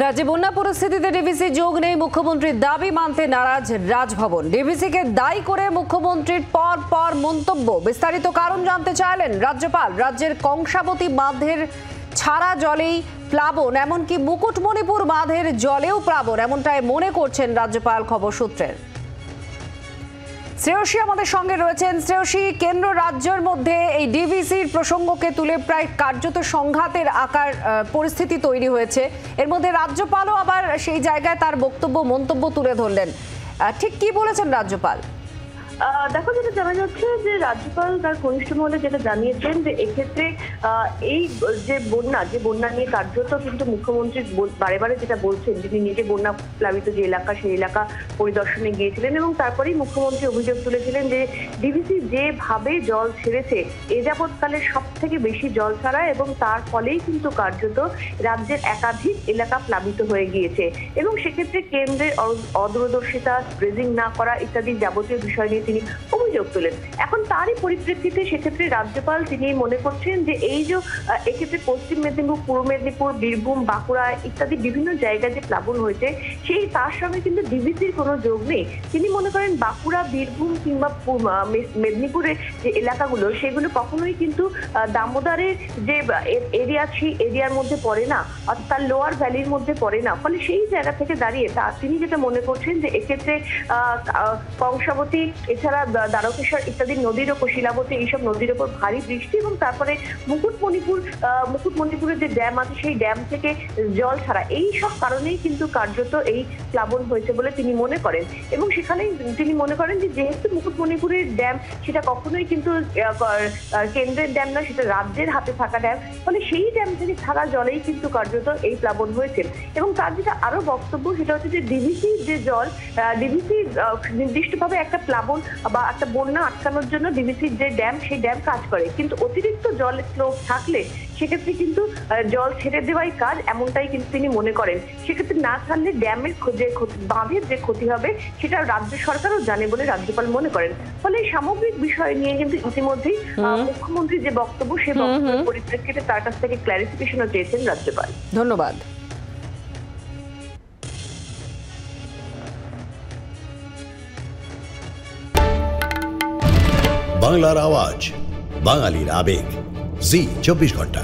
রাজ্যে বন্যা পরিস্থিতিতে ডিভিসি যোগ নেই মুখ্যমন্ত্রীর দাবি মানতে নারাজ রাজভবন। ডিভিসিকে দায়ী করে মুখ্যমন্ত্রীর পর মন্তব্য। বিস্তারিত কারণ জানতে চাইলেন রাজ্যপাল। রাজ্যের কংসাবতী বাঁধের ছাড়া জলেই প্লাবন, এমনকি মুকুটমণিপুর বাঁধের জলেও প্লাবন, এমনটাই মনে করছেন রাজ্যপাল। খবর সূত্রের শ্রেয়সী আমাদের সঙ্গে রয়েছেন। শ্রেয়সী, কেন্দ্র রাজ্যের মধ্যে এই ডিভিসির প্রসঙ্গকে তুলে প্রায় কার্যত সংঘাতের আকার পরিস্থিতি তৈরি হয়েছে। এর মধ্যে রাজ্যপালও আবার সেই জায়গায় তার মন্তব্য তুলে ধরলেন। ঠিক কি বলেছেন রাজ্যপাল? দেখো, যেটা জানা যাচ্ছে যে রাজ্যপাল তার কনিষ্ঠ মহলে যেটা জানিয়েছেন যে এক্ষেত্রে এই যে বন্যা নিয়ে কার্যত কিন্তু মুখ্যমন্ত্রী বারে বারে যেটা বলছেন, যিনি নিজে বন্যা প্লাবিত যে এলাকা সেই এলাকা পরিদর্শনে গিয়েছিলেন এবং তারপরেই মুখ্যমন্ত্রী অভিযোগ তুলেছিলেন যে ডিভিসি যেভাবে জল ছেড়েছে এ যাবৎকালে সব থেকে বেশি জল ছাড়া এবং তার ফলেই কিন্তু কার্যত রাজ্যের একাধিক এলাকা প্লাবিত হয়ে গিয়েছে এবং সেক্ষেত্রে কেন্দ্রের অদূরদর্শিতা, ড্রেজিং না করা ইত্যাদি যাবতীয় বিষয় নিয়ে তিনি অভিযোগ তোলেন। এখন তারই পরিপ্রেক্ষিতে সেক্ষেত্রে রাজ্যপাল তিনি মনে করছেন যে এই যে এক্ষেত্রে পশ্চিম মেদিনীপুর, পূর্ব মেদিনীপুর, বীরভূম, বাঁকুড়া ইত্যাদি বিভিন্ন জায়গায় যে প্লাবন হয়েছে সেই তার সঙ্গে কিন্তু ডিভিসির কোনো যোগ নেই। তিনি মনে করেন বাঁকুড়া, বীরভূম কিংবা মেদিনীপুরের যে এলাকাগুলো সেগুলো কখনোই কিন্তু দামোদরের যে এরিয়া সেই এরিয়ার মধ্যে পড়ে না, অর্থাৎ তার লোয়ার ভ্যালির মধ্যে পড়ে না। ফলে সেই জায়গা থেকে দাঁড়িয়ে তিনি যেটা মনে করছেন যে এক্ষেত্রে কংসাবতী এছাড়া দ্বারকেশ্বর ইত্যাদি নদীর ওপর, শিলাবতী এইসব নদীর ওপর ভারী বৃষ্টি এবং তারপরে মুকুটমণিপুরের যে ড্যাম আছে সেই ড্যাম থেকে জল ছাড়া এই সব কারণেই কিন্তু কার্যত এই প্লাবন হয়েছে বলে তিনি মনে করেন এবং সেখানেই তিনি মনে করেন যে যেহেতু মুকুটমণিপুরের ড্যাম সেটা কখনোই কিন্তু কেন্দ্রের ড্যাম না, সেটা রাজ্যের হাতে থাকা ড্যাম, ফলে সেই ড্যাম থেকে থাকা জলেই কিন্তু কার্যত এই প্লাবন হয়েছে। এবং তার যেটা আরো বক্তব্য সেটা হচ্ছে যে ডিভিসির যে জল, ডিভিসি নির্দিষ্টভাবে একটা প্লাবন বা একটা বন্যা আটকানোর জন্য ডিভিসির যে ড্যাম সেই ড্যাম কাজ করে, কিন্তু অতিরিক্ত জল ফ্লো থাকলে সেক্ষেত্রে কিন্তু জল ছেড়ে দেওয়াই কাজ, এমনটাই কিন্তু তিনি মনে করেন। সেক্ষেত্রে না ছাড়লে ড্যামের যে বাঁধের যে ক্ষতি হবে সেটা রাজ্য সরকারও জানে বলে রাজ্যপাল মনে করেন। ফলে সামগ্রিক বিষয় নিয়ে কিন্তু ইতিমধ্যেই মুখ্যমন্ত্রীর যে বক্তব্য সেই বক্তব্যের পরিপ্রেক্ষিতে তার কাছ থেকে ক্ল্যারিফিকেশনও চেয়েছেন রাজ্যপাল। ধন্যবাদ। বাংলার আওয়াজ, বাঙালির আবেগ, জি 24 ঘন্টা।